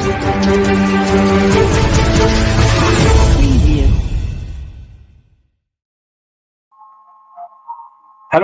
Hello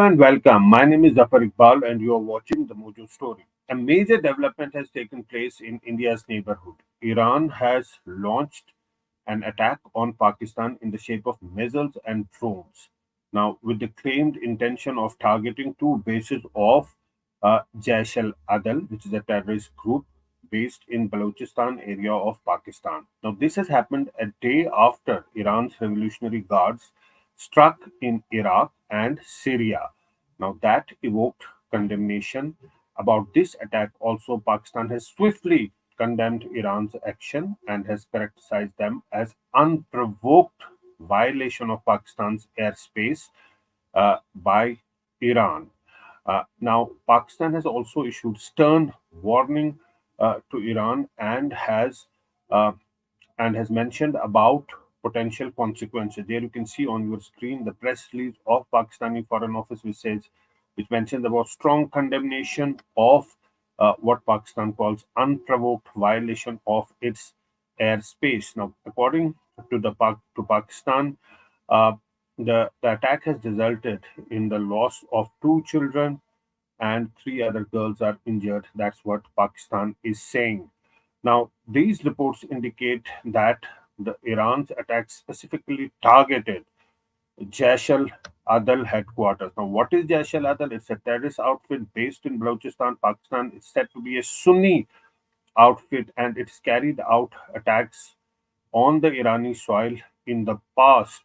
and welcome. My name is Zafar Iqbal, and you are watching the Mojo Story. A major development has taken place in India's neighborhood. Iran has launched an attack on Pakistan in the shape of missiles and drones. Now, with the claimed intention of targeting two bases of Jaish al Adl, which is a terrorist group based in Balochistan area of Pakistan. Now, this has happened a day after Iran's Revolutionary Guards struck in Iraq and Syria. Now, that evoked condemnation. About this attack, also, Pakistan has swiftly condemned Iran's action and has characterized them as unprovoked violation of Pakistan's airspace by Iran. Now, Pakistan has also issued stern warning to Iran uh, and has mentioned about potential consequences. There you can see on your screen the press release of Pakistani Foreign Office, which mentions about strong condemnation of what Pakistan calls unprovoked violation of its airspace. Now, according to Pakistan, uh, the attack has resulted in the loss of two children and three other girls are injured. That's what Pakistan is saying. Now, these reports indicate that the Iran's attack specifically targeted Jaish al Adl headquarters. Now, what is Jaish al Adl? It's a terrorist outfit based in Balochistan, Pakistan. It's said to be a Sunni outfit and it's carried out attacks on the Irani soil in the past.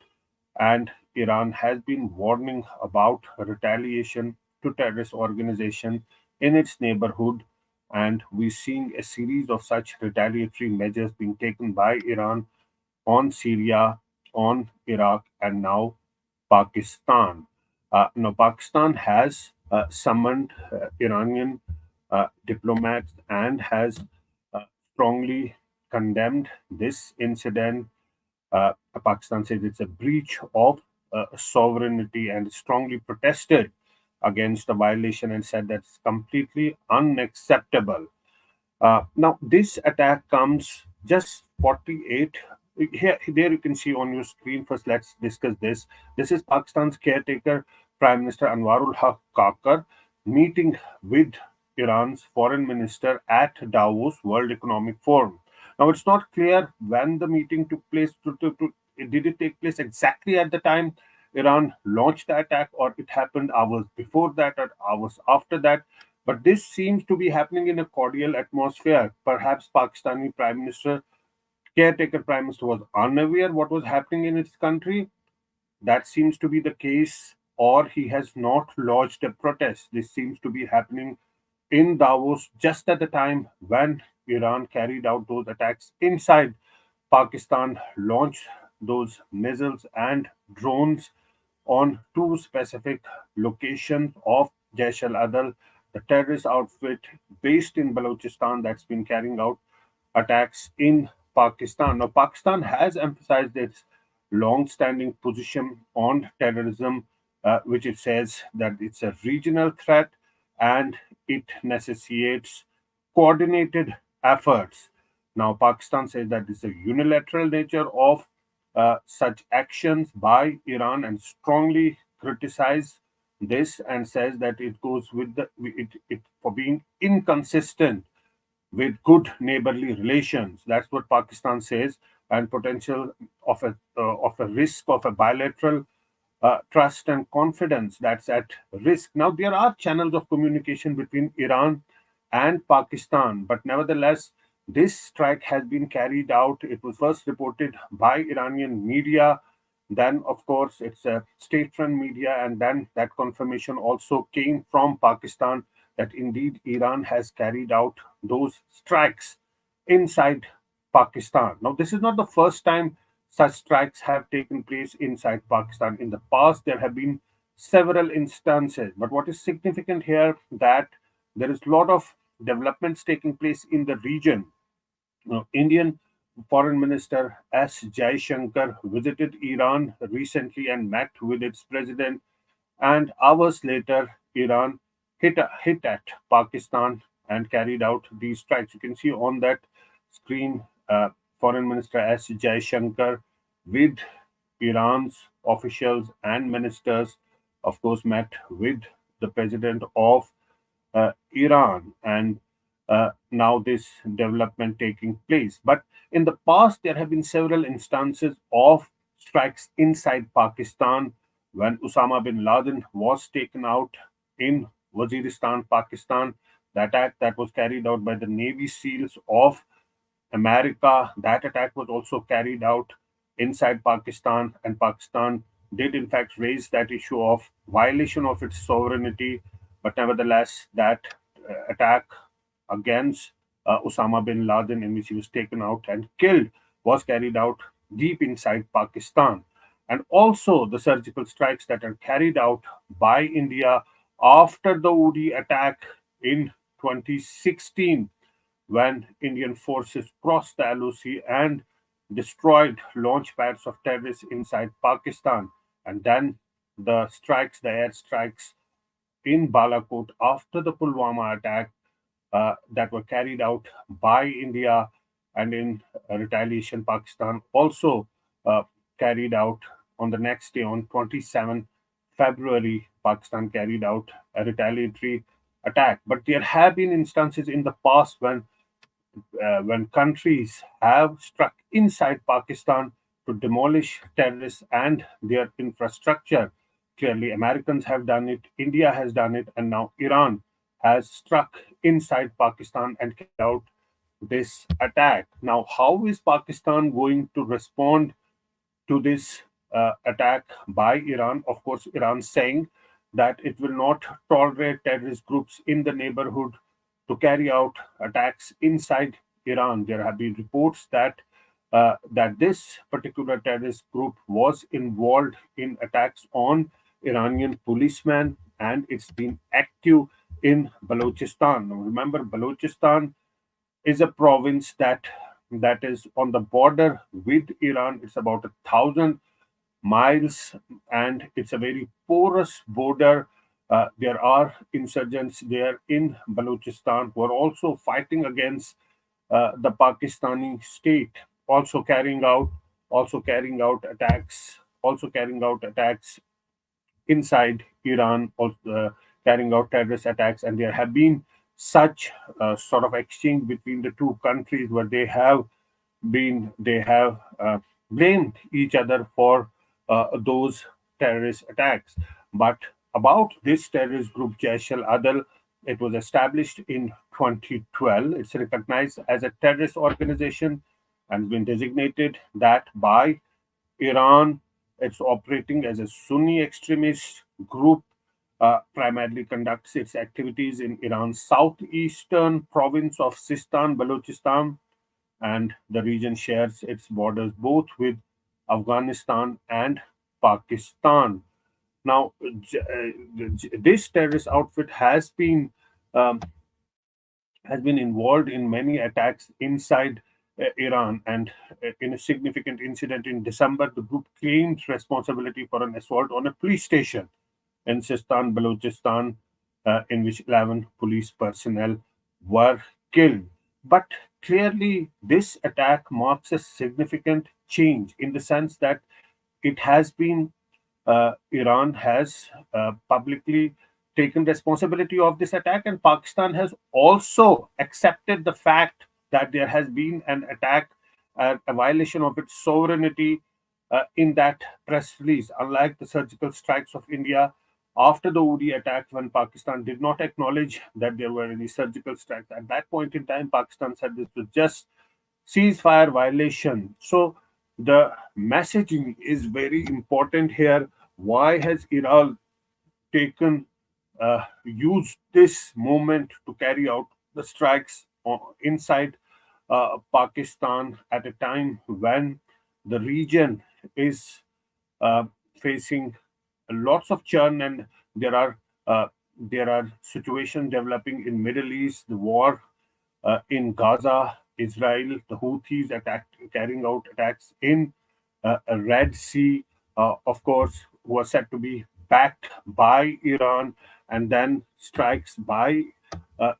And Iran has been warning about retaliation to terrorist organization in its neighborhood. And we're seeing a series of such retaliatory measures being taken by Iran on Syria, on Iraq, and now Pakistan. Now, Pakistan has summoned Iranian diplomats and has strongly condemned this incident. Pakistan says it's a breach of sovereignty and strongly protested against the violation and said that's completely unacceptable. Now, this attack comes just 48. Here, there you can see on your screen. First, let's discuss this. This is Pakistan's caretaker Prime Minister Anwarul Haq Kakar meeting with Iran's foreign minister at Davos World Economic Forum. Now, it's not clear when the meeting took place. Did it take place exactly at the time Iran launched the attack, or it happened hours before that or hours after that? But this seems to be happening in a cordial atmosphere. Perhaps Pakistani caretaker Prime Minister was unaware what was happening in its country. That seems to be the case, or he has not lodged a protest. This seems to be happening in Davos just at the time when Iran carried out those attacks inside Pakistan, launched those missiles and drones on two specific locations of Jaish al Adl, the terrorist outfit based in Balochistan that's been carrying out attacks in Pakistan. Now, Pakistan has emphasized its long standing position on terrorism, which it says that it's a regional threat and it necessitates coordinated efforts. Now, Pakistan says that it's a unilateral nature of such actions by Iran and strongly criticize this and says that it goes with it for being inconsistent with good neighborly relations. That's what Pakistan says, and potential of a risk of a bilateral trust and confidence that's at risk. Now, there are channels of communication between Iran and Pakistan, but nevertheless, this strike has been carried out. It was first reported by Iranian media. Then, of course, it's a state run media, and then that confirmation also came from Pakistan that indeed Iran has carried out those strikes inside Pakistan. Now, this is not the first time such strikes have taken place inside Pakistan. In the past, there have been several instances. But what is significant here that there is a lot of developments taking place in the region. Indian Foreign Minister S. Jaishankar visited Iran recently and met with its president. And hours later, Iran hit at Pakistan and carried out these strikes. You can see on that screen. Foreign Minister S. Jaishankar with Iran's officials and ministers, of course, met with the president of Iran, and now this development taking place. But in the past, there have been several instances of strikes inside Pakistan when Osama bin Laden was taken out in Waziristan, Pakistan. The attack that was carried out by the Navy SEALs of America. That attack was also carried out inside Pakistan, and Pakistan did, in fact, raise that issue of violation of its sovereignty. But nevertheless, that attack against Osama bin Laden, in which he was taken out and killed, was carried out deep inside Pakistan. And also the surgical strikes that are carried out by India after the Uri attack in 2016, when Indian forces crossed the LOC and destroyed launch pads of terrorists inside Pakistan. And then the air strikes in Balakot after the Pulwama attack that were carried out by India, and in retaliation, Pakistan also uh, carried out on the next day, on 27 February, Pakistan carried out a retaliatory attack. But there have been instances in the past when countries have struck inside Pakistan to demolish terrorists and their infrastructure. Clearly, Americans have done it, India has done it, and now Iran has struck inside Pakistan and carried out this attack. Now, how is Pakistan going to respond to this attack by Iran? Of course, Iran saying that it will not tolerate terrorist groups in the neighborhood to carry out attacks inside Iran. There have been reports that this particular terrorist group was involved in attacks on Iranian policemen, and it's been active in Balochistan. Now, remember, Balochistan is a province that is on the border with Iran. It's about 1,000 miles, and it's a very porous border. There are insurgents there in Balochistan who are also fighting against the Pakistani state, also carrying out attacks inside Iran, also carrying out terrorist attacks, and there have been such sort of exchange between the two countries where they have blamed each other for those terrorist attacks. But about this terrorist group, Jaish al Adl, it was established in 2012. It's recognized as a terrorist organization and been designated that by Iran. It's operating as a Sunni extremist group, primarily conducts its activities in Iran's southeastern province of Sistan, Balochistan, and the region shares its borders both with Afghanistan and Pakistan. Now, this terrorist outfit um, has been involved in many attacks inside Iran, and in a significant incident in December, the group claimed responsibility for an assault on a police station in Sistan, Balochistan, in which 11 police personnel were killed. But clearly, this attack marks a significant change in the sense that it has been Iran has publicly taken responsibility of this attack, and Pakistan has also accepted the fact that there has been an attack, a violation of its sovereignty in that press release. Unlike the surgical strikes of India after the Uri attack, when Pakistan did not acknowledge that there were any surgical strikes, at that point in time, Pakistan said this was just ceasefire violation. So the messaging is very important here. Why has Iran taken used this moment to carry out the strikes inside Pakistan at a time when the region is uh, facing lots of churn, and there are uh, there are situations developing in Middle East, the war in Gaza, Israel, the Houthis carrying out attacks in Red Sea, of course, who are said to be backed by Iran, and then strikes by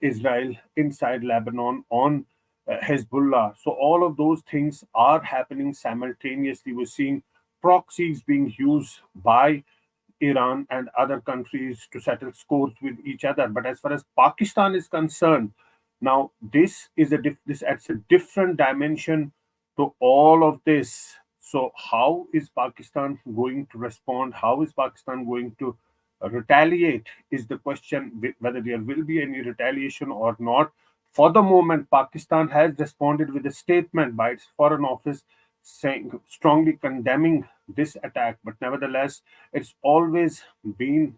Israel inside Lebanon on Hezbollah. So all of those things are happening simultaneously. We're seeing proxies being used by Iran and other countries to settle scores with each other. But as far as Pakistan is concerned, now this adds a different dimension to all of this. So how is Pakistan going to respond? How is Pakistan going to retaliate? Is the question, whether there will be any retaliation or not. For the moment, Pakistan has responded with a statement by its foreign office saying, strongly condemning this attack. But nevertheless, it's always been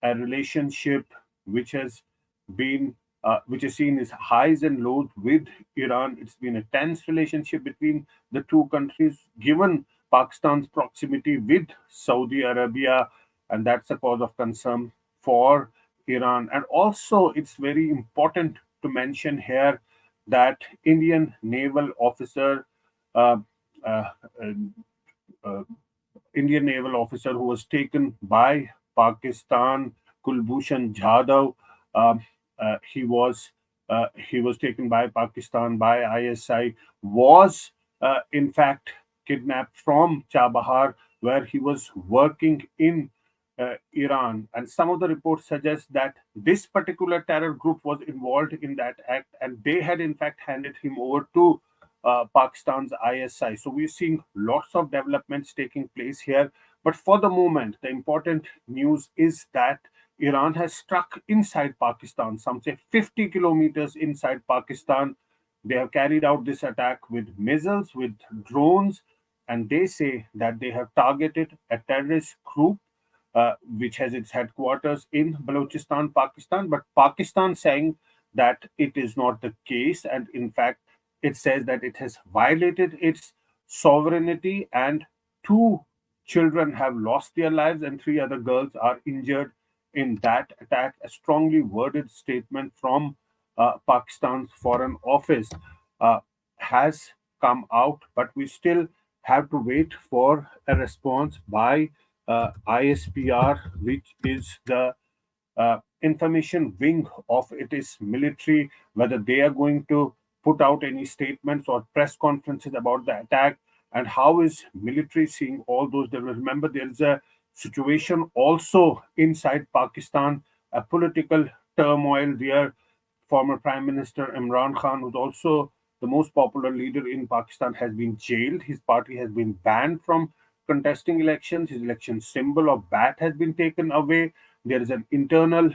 a relationship which has been which is seen as highs and lows with Iran. It's been a tense relationship between the two countries, given Pakistan's proximity with Saudi Arabia, and that's a cause of concern for Iran. And also, it's very important to mention here that Indian naval officer, uh, uh, uh, Indian naval officer who was taken by Pakistan, Kulbhushan Jadhav. Um, he was taken by Pakistan by ISI. Was in fact kidnapped from Chabahar, where he was working in Iran. And some of the reports suggest that this particular terror group was involved in that act, and they had in fact handed him over to Pakistan's ISI. So we're seeing lots of developments taking place here. But for the moment, the important news is that Iran has struck inside Pakistan, some say 50 kilometers inside Pakistan. They have carried out this attack with missiles, with drones, and they say that they have targeted a terrorist group which has its headquarters in Balochistan, Pakistan. But Pakistan saying that it is not the case, and in fact, it says that it has violated its sovereignty, and two children have lost their lives and three other girls are injured in that attack. A strongly worded statement from Pakistan's foreign office has come out, but we still have to wait for a response by ISPR, which is the information wing of its military, whether they are going to put out any statements or press conferences about the attack, and how is military seeing all those. Remember, there is a situation also inside Pakistan, a political turmoil there. Former Prime Minister Imran Khan, who's also the most popular leader in Pakistan, has been jailed. His party has been banned from contesting elections. His election symbol of bat has been taken away. There is an internal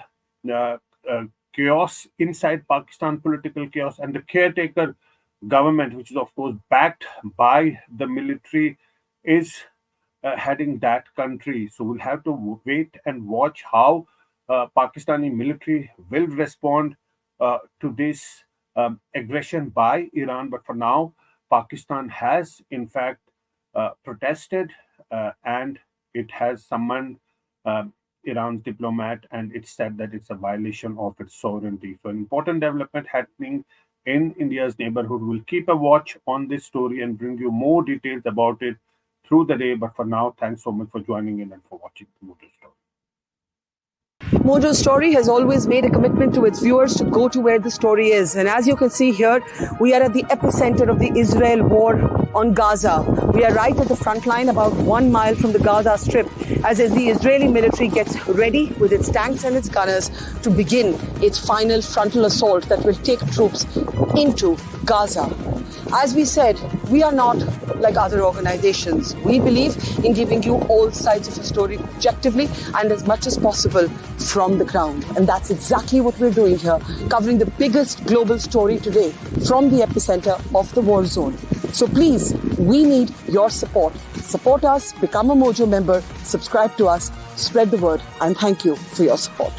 chaos inside Pakistan, political chaos, and the caretaker government, which is of course backed by the military, is heading that country. So we'll have to wait and watch how Pakistani military will respond to this aggression by Iran. But for now, Pakistan has in fact protested and it has summoned Iran's diplomat, and it said that it's a violation of its sovereignty. So an important development happening in India's neighborhood. We'll keep a watch on this story and bring you more details about it through the day. But for now, thanks so much for joining in and for watching the Mojo Story. Mojo Story has always made a commitment to its viewers to go to where the story is. And as you can see here, we are at the epicenter of the Israel war on Gaza. We are right at the front line, about 1 mile from the Gaza Strip, as the Israeli military gets ready with its tanks and its gunners to begin its final frontal assault that will take troops into Gaza. As we said, we are not like other organizations. We believe in giving you all sides of the story objectively and as much as possible from the ground. And that's exactly what we're doing here, covering the biggest global story today from the epicenter of the war zone. So please, we need your support. Support us, become a Mojo member, subscribe to us, spread the word, and thank you for your support.